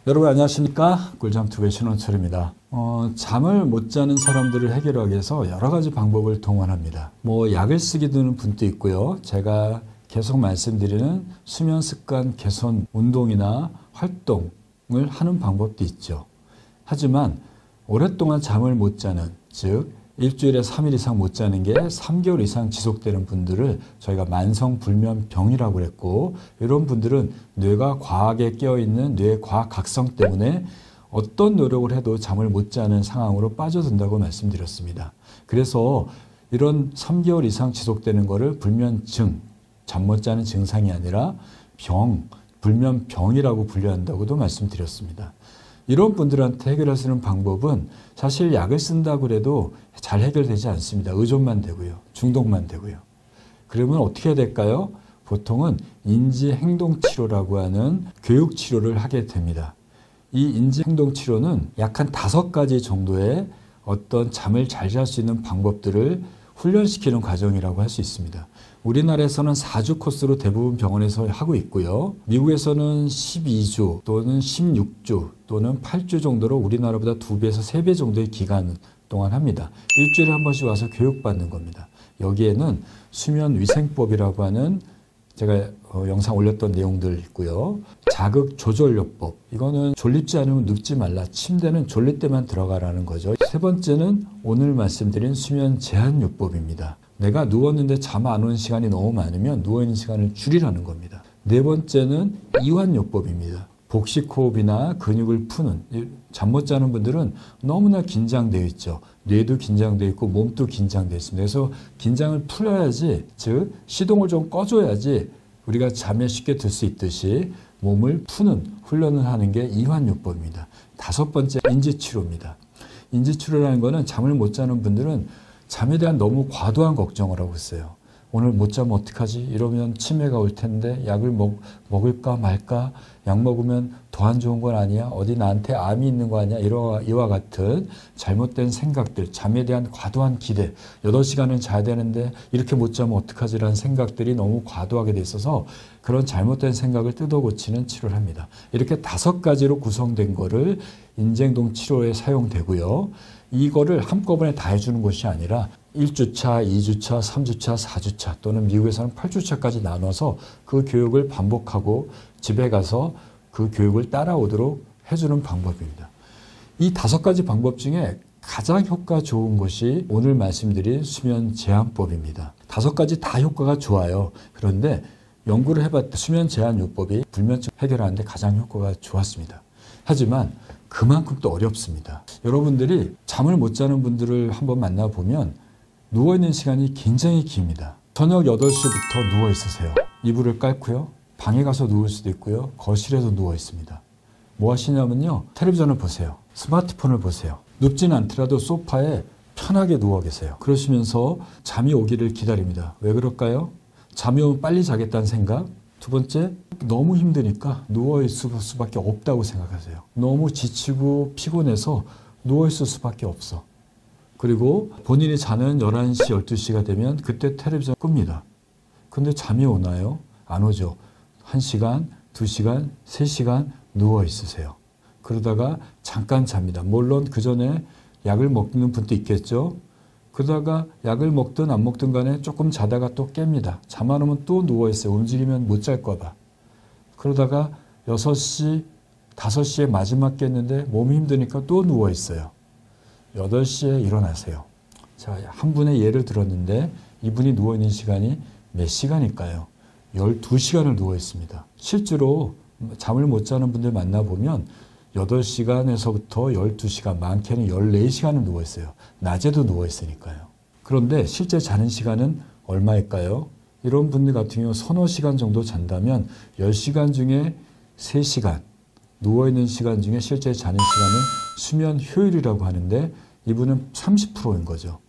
여러분 안녕하십니까? 꿀잠투의 신원철입니다. 잠을 못 자는 사람들을 해결하기 위해서 여러 가지 방법을 동원합니다. 약을 쓰게 되는 분도 있고요. 제가 계속 말씀드리는 수면 습관 개선 운동이나 활동을 하는 방법도 있죠. 하지만 오랫동안 잠을 못 자는, 즉 일주일에 3일 이상 못 자는 게 3개월 이상 지속되는 분들을 저희가 만성불면병이라고 그랬고, 이런 분들은 뇌가 과하게 깨어있는 뇌의 과각성 때문에 어떤 노력을 해도 잠을 못 자는 상황으로 빠져든다고 말씀드렸습니다. 그래서 이런 3개월 이상 지속되는 거를 불면증, 잠 못 자는 증상이 아니라 불면병이라고 분류한다고도 말씀드렸습니다. 이런 분들한테 해결할 수 있는 방법은 사실 약을 쓴다고 해도 잘 해결되지 않습니다. 의존만 되고요. 중독만 되고요. 그러면 어떻게 해야 될까요? 보통은 인지행동치료라고 하는 교육치료를 하게 됩니다. 이 인지행동치료는 약 한 5가지 정도의 어떤 잠을 잘 잘 수 있는 방법들을 훈련시키는 과정이라고 할 수 있습니다. 우리나라에서는 4주 코스로 대부분 병원에서 하고 있고요. 미국에서는 12주 또는 16주 또는 8주 정도로 우리나라보다 2배에서 3배 정도의 기간 동안 합니다. 일주일에 한 번씩 와서 교육받는 겁니다. 여기에는 수면위생법이라고 하는 제가 영상 올렸던 내용들 있고요. 자극조절요법, 이거는 졸립지 않으면 눕지 말라. 침대는 졸릴 때만 들어가라는 거죠. 세 번째는 오늘 말씀드린 수면제한요법입니다. 내가 누웠는데 잠 안 오는 시간이 너무 많으면 누워있는 시간을 줄이라는 겁니다. 네 번째는 이완요법입니다. 복식호흡이나 근육을 푸는, 잠 못 자는 분들은 너무나 긴장되어 있죠. 뇌도 긴장되어 있고 몸도 긴장되어 있습니다. 그래서 긴장을 풀어야지, 즉 시동을 좀 꺼줘야지 우리가 잠에 쉽게 들 수 있듯이 몸을 푸는 훈련을 하는 게 이완요법입니다. 5번째 인지치료입니다. 인지치료라는 거는 잠을 못 자는 분들은 잠에 대한 너무 과도한 걱정을 하고 있어요. 오늘 못 자면 어떡하지? 이러면 치매가 올 텐데 약을 먹을까 말까? 약 먹으면 더 안 좋은 건 아니야? 어디 나한테 암이 있는 거 아니야? 이와 같은 잘못된 생각들, 잠에 대한 과도한 기대, 8시간은 자야 되는데 이렇게 못 자면 어떡하지라는 생각들이 너무 과도하게 돼 있어서 그런 잘못된 생각을 뜯어고치는 치료를 합니다. 이렇게 5가지로 구성된 거를 인지행동 치료에 사용되고요. 이거를 한꺼번에 다 해주는 것이 아니라 1주차, 2주차, 3주차, 4주차 또는 미국에서는 8주차까지 나눠서 그 교육을 반복하고 집에 가서 그 교육을 따라오도록 해주는 방법입니다. 이 5가지 방법 중에 가장 효과 좋은 것이 오늘 말씀드린 수면제한법입니다. 5가지 다 효과가 좋아요. 그런데 연구를 해봤을 때 수면제한요법이 불면증 해결하는데 가장 효과가 좋았습니다. 하지만 그만큼 또 어렵습니다. 여러분들이 잠을 못 자는 분들을 한번 만나보면 누워있는 시간이 굉장히 깁니다. 저녁 8시부터 누워 있으세요. 이불을 깔고요. 방에 가서 누울 수도 있고요. 거실에서 누워 있습니다. 뭐 하시냐면요. 텔레비전을 보세요. 스마트폰을 보세요. 눕지는 않더라도 소파에 편하게 누워 계세요. 그러시면서 잠이 오기를 기다립니다. 왜 그럴까요? 잠이 오면 빨리 자겠다는 생각. 2번째, 너무 힘드니까 누워있을 수밖에 없다고 생각하세요. 너무 지치고 피곤해서 누워있을 수밖에 없어. 그리고 본인이 자는 11시, 12시가 되면 그때 텔레비전 끕니다. 근데 잠이 오나요? 안 오죠. 1시간, 2시간, 3시간 누워있으세요. 그러다가 잠깐 잡니다. 물론 그 전에 약을 먹는 분도 있겠죠. 그러다가 약을 먹든 안 먹든 간에 조금 자다가 또 깹니다. 잠 안 오면 또 누워있어요. 움직이면 못 잘까 봐. 그러다가 6시, 5시에 마지막 깼는데 몸이 힘드니까 또 누워있어요. 8시에 일어나세요. 자, 한 분의 예를 들었는데 이분이 누워있는 시간이 몇 시간일까요? 12시간을 누워있습니다. 실제로 잠을 못 자는 분들 만나보면 8시간에서부터 12시간, 많게는 14시간을 누워있어요. 낮에도 누워있으니까요. 그런데 실제 자는 시간은 얼마일까요? 이런 분들 같은 경우 서너 시간 정도 잔다면 10시간 중에 3시간, 누워있는 시간 중에 실제 자는 시간은 수면 효율이라고 하는데 이분은 30%인 거죠.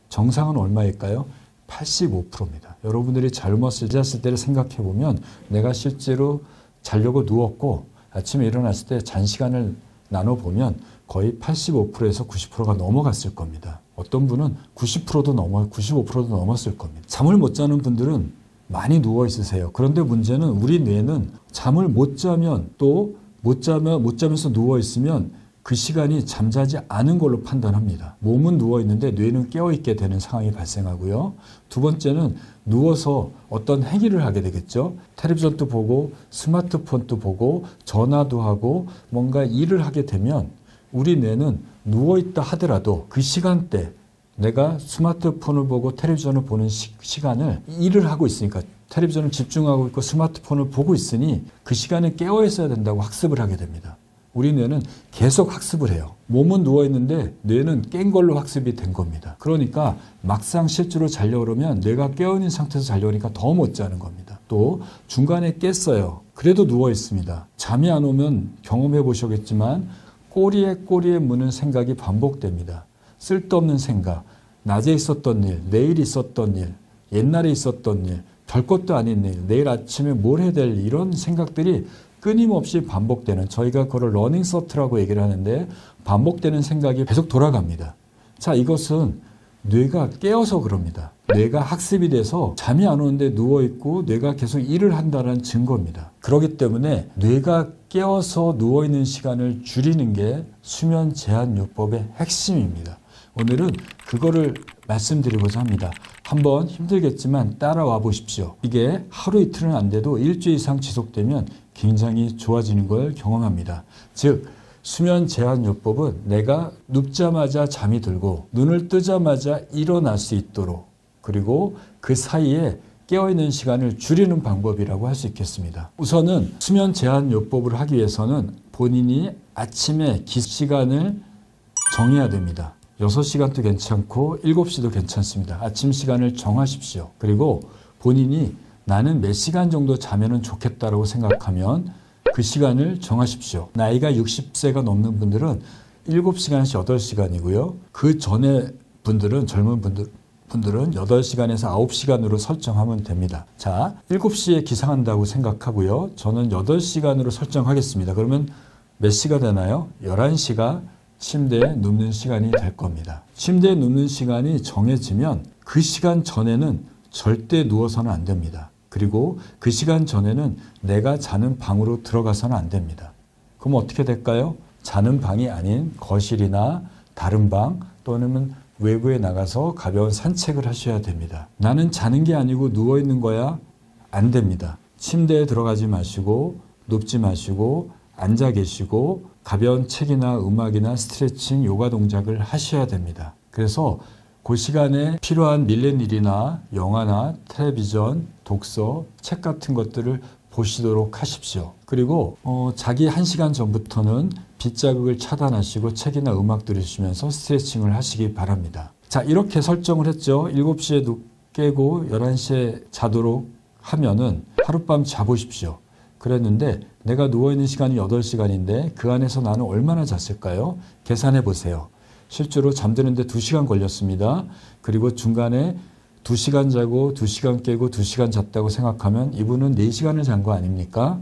정상은 얼마일까요? 85%입니다. 여러분들이 잘못을 잤을 때를 생각해보면 내가 실제로 자려고 누웠고 아침에 일어났을 때 잔 시간을 나눠보면 거의 85%에서 90%가 넘어갔을 겁니다. 어떤 분은 90%도 95%도 넘었을 겁니다. 잠을 못 자는 분들은 많이 누워 있으세요. 그런데 문제는 우리 뇌는 잠을 못 자면 또 못 자면서 누워있으면 그 시간이 잠자지 않은 걸로 판단합니다. 몸은 누워있는데 뇌는 깨어있게 되는 상황이 발생하고요. 두 번째는 누워서 어떤 행위를 하게 되겠죠. 텔레비전도 보고 스마트폰도 보고 전화도 하고 뭔가 일을 하게 되면 우리 뇌는 누워있다 하더라도 그 시간대 내가 스마트폰을 보고 텔레비전을 보는 시간을 일을 하고 있으니까 텔레비전을 집중하고 있고 스마트폰을 보고 있으니 그 시간에 깨어 있어야 된다고 학습을 하게 됩니다. 우리 뇌는 계속 학습을 해요. 몸은 누워있는데 뇌는 깬 걸로 학습이 된 겁니다. 그러니까 막상 실제로 자려고 그러면 뇌가 깨어있는 상태에서 자려고 하니까 더 못 자는 겁니다. 또 중간에 깼어요. 그래도 누워있습니다. 잠이 안 오면 경험해 보셨겠지만 꼬리에 무는 생각이 반복됩니다. 쓸데없는 생각, 낮에 있었던 일, 내일 있었던 일, 옛날에 있었던 일, 별것도 아닌 일, 내일 아침에 뭘 해야 될 이런 생각들이 끊임없이 반복되는, 저희가 그걸 러닝 서트라고 얘기를 하는데 반복되는 생각이 계속 돌아갑니다. 자, 이것은 뇌가 깨어서 그럽니다. 뇌가 학습이 돼서 잠이 안 오는데 누워있고 뇌가 계속 일을 한다는 증거입니다. 그렇기 때문에 뇌가 깨어서 누워있는 시간을 줄이는 게 수면 제한 요법의 핵심입니다. 오늘은 그거를 말씀드리고자 합니다. 한번 힘들겠지만 따라와 보십시오. 이게 하루 이틀은 안 돼도 일주일 이상 지속되면 굉장히 좋아지는 걸 경험합니다. 즉 수면 제한 요법은 내가 눕자마자 잠이 들고 눈을 뜨자마자 일어날 수 있도록, 그리고 그 사이에 깨어있는 시간을 줄이는 방법이라고 할 수 있겠습니다. 우선은 수면 제한 요법을 하기 위해서는 본인이 아침에 시간을 정해야 됩니다. 6시간도 괜찮고 7시도 괜찮습니다. 아침 시간을 정하십시오. 그리고 본인이 나는 몇 시간 정도 자면 좋겠다라고 생각하면 그 시간을 정하십시오. 나이가 60세가 넘는 분들은 7시간에서 8시간이고요. 그 전에 분들은, 젊은 분들은 8시간에서 9시간으로 설정하면 됩니다. 자, 7시에 기상한다고 생각하고요. 저는 8시간으로 설정하겠습니다. 그러면 몇 시가 되나요? 11시가 침대에 눕는 시간이 될 겁니다. 침대에 눕는 시간이 정해지면 그 시간 전에는 절대 누워서는 안 됩니다. 그리고 그 시간 전에는 내가 자는 방으로 들어가서는 안 됩니다. 그럼 어떻게 될까요? 자는 방이 아닌 거실이나 다른 방 또는 외부에 나가서 가벼운 산책을 하셔야 됩니다. 나는 자는 게 아니고 누워있는 거야? 안 됩니다. 침대에 들어가지 마시고 눕지 마시고 앉아 계시고 가벼운 책이나 음악이나 스트레칭, 요가 동작을 하셔야 됩니다. 그래서 그 시간에 필요한 밀레닐이나 영화나 텔레비전, 독서, 책 같은 것들을 보시도록 하십시오. 그리고 자기 1시간 전부터는 빛 자극을 차단하시고 책이나 음악 들으시면서 스트레칭을 하시기 바랍니다. 자, 이렇게 설정을 했죠. 7시에 깨고 11시에 자도록 하면은 하룻밤 자보십시오. 그랬는데 내가 누워있는 시간이 8시간인데 그 안에서 나는 얼마나 잤을까요? 계산해 보세요. 실제로 잠드는데 2시간 걸렸습니다. 그리고 중간에 2시간 자고 2시간 깨고 2시간 잤다고 생각하면 이분은 4시간을 잔 거 아닙니까?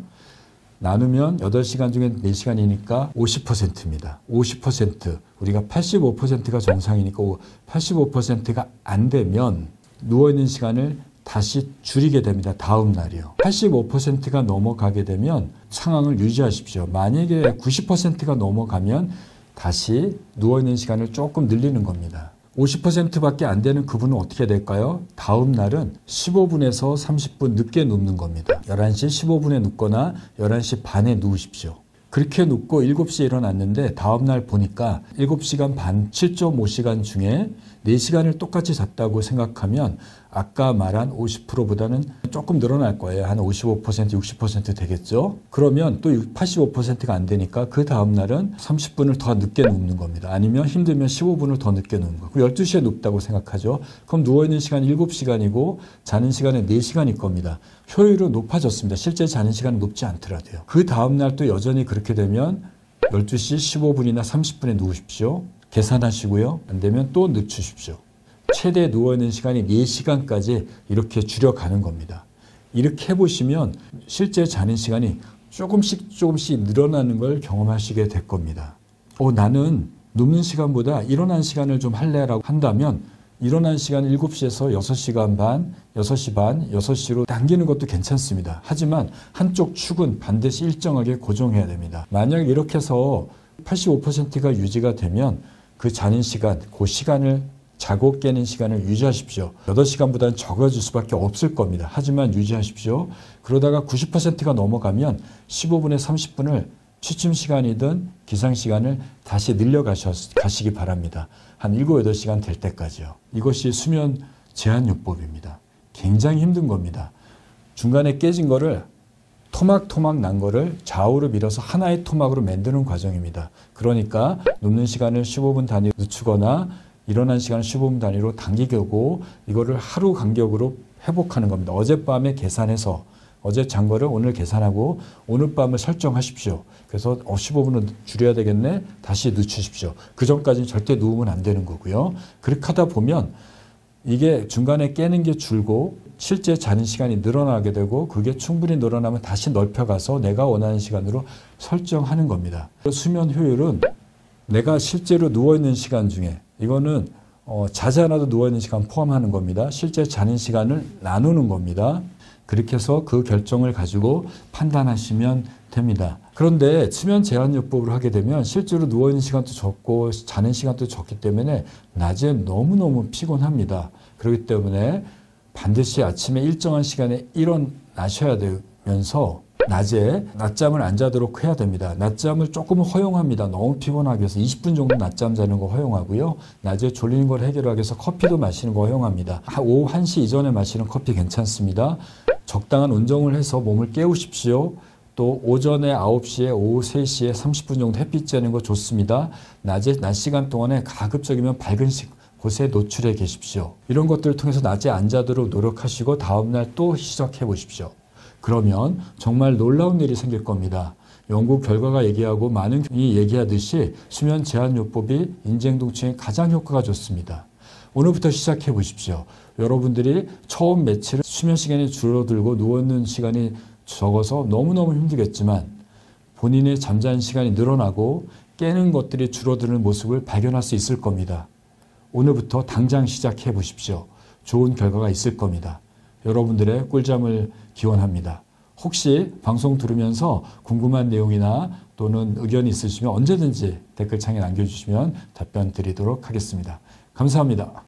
나누면 8시간 중에 4시간이니까 50%입니다. 50%. 우리가 85%가 정상이니까 85%가 안 되면 누워있는 시간을 다시 줄이게 됩니다. 다음 날이요. 85%가 넘어가게 되면 상황을 유지하십시오. 만약에 90%가 넘어가면 다시 누워있는 시간을 조금 늘리는 겁니다. 50%밖에 안 되는 그분은 어떻게 될까요? 다음 날은 15분에서 30분 늦게 눕는 겁니다. 11시 15분에 눕거나 11시 반에 누우십시오. 그렇게 눕고 7시에 일어났는데 다음 날 보니까 7시간 반, 7.5시간 중에 4시간을 똑같이 잤다고 생각하면 아까 말한 50%보다는 조금 늘어날 거예요. 한 55%, 60% 되겠죠. 그러면 또 85%가 안 되니까 그 다음 날은 30분을 더 늦게 눕는 겁니다. 아니면 힘들면 15분을 더 늦게 눕는 거고 12시에 눕다고 생각하죠. 그럼 누워있는 시간이 7시간이고 자는 시간은 4시간일 겁니다. 효율은 높아졌습니다. 실제 자는 시간은 높지 않더라도요. 그 다음 날 또 여전히 그렇게 되면 12시 15분이나 30분에 누우십시오. 계산하시고요. 안 되면 또 늦추십시오. 최대 누워있는 시간이 4시간까지 이렇게 줄여가는 겁니다. 이렇게 해보시면 실제 자는 시간이 조금씩 늘어나는 걸 경험하시게 될 겁니다. 나는 눕는 시간보다 일어나는 시간을 좀 할래라고 한다면 일어나는 시간 7시에서 6시간 반, 6시 반, 6시로 당기는 것도 괜찮습니다. 하지만 한쪽 축은 반드시 일정하게 고정해야 됩니다. 만약 이렇게 해서 85%가 유지가 되면 그 자는 시간, 그 시간을 자고 깨는 시간을 유지하십시오. 8시간보다는 적어질 수밖에 없을 겁니다. 하지만 유지하십시오. 그러다가 90%가 넘어가면 15분에 30분을 취침 시간이든 기상 시간을 다시 늘려가시기 바랍니다. 한 7, 8시간 될 때까지요. 이것이 수면 제한요법입니다. 굉장히 힘든 겁니다. 중간에 깨진 거를 토막토막 난 거를 좌우로 밀어서 하나의 토막으로 만드는 과정입니다. 그러니까 눕는 시간을 15분 단위로 늦추거나 일어난 시간을 15분 단위로 당기고 이거를 하루 간격으로 회복하는 겁니다. 어젯밤에 계산해서 어제 잔 거를 오늘 계산하고 오늘 밤을 설정하십시오. 그래서 15분은 줄여야 되겠네. 다시 늦추십시오. 그 전까지는 절대 누우면 안 되는 거고요. 그렇게 하다 보면 이게 중간에 깨는 게 줄고 실제 자는 시간이 늘어나게 되고 그게 충분히 늘어나면 다시 넓혀가서 내가 원하는 시간으로 설정하는 겁니다. 수면 효율은 내가 실제로 누워있는 시간 중에 이거는 자지 않아도 누워있는 시간 포함하는 겁니다. 실제 자는 시간을 나누는 겁니다. 그렇게 해서 그 결정을 가지고 판단하시면 됩니다. 그런데 수면 제한요법을 하게 되면 실제로 누워있는 시간도 적고 자는 시간도 적기 때문에 낮에 너무너무 피곤합니다. 그렇기 때문에 반드시 아침에 일정한 시간에 일어나셔야 되면서 낮에 낮잠을 안 자도록 해야 됩니다. 낮잠을 조금 허용합니다. 너무 피곤하게 해서 20분 정도 낮잠 자는 거 허용하고요. 낮에 졸리는 걸 해결하기 위해서 커피도 마시는 거 허용합니다. 오후 1시 이전에 마시는 커피 괜찮습니다. 적당한 운동을 해서 몸을 깨우십시오. 또 오전에 9시에 오후 3시에 30분 정도 햇빛 쬐는 거 좋습니다. 낮 시간 동안에 가급적이면 밝은 곳에 노출해 계십시오. 이런 것들을 통해서 낮에 안 자도록 노력하시고 다음날 또 시작해 보십시오. 그러면 정말 놀라운 일이 생길 겁니다. 연구 결과가 얘기하고 많은 분이 얘기하듯이 수면 제한요법이 인지행동증에 가장 효과가 좋습니다. 오늘부터 시작해 보십시오. 여러분들이 처음 며칠 수면 시간이 줄어들고 누워있는 시간이 적어서 너무너무 힘들겠지만 본인의 잠자는 시간이 늘어나고 깨는 것들이 줄어드는 모습을 발견할 수 있을 겁니다. 오늘부터 당장 시작해 보십시오. 좋은 결과가 있을 겁니다. 여러분들의 꿀잠을 기원합니다. 혹시 방송 들으면서 궁금한 내용이나 또는 의견이 있으시면 언제든지 댓글창에 남겨주시면 답변 드리도록 하겠습니다. 감사합니다.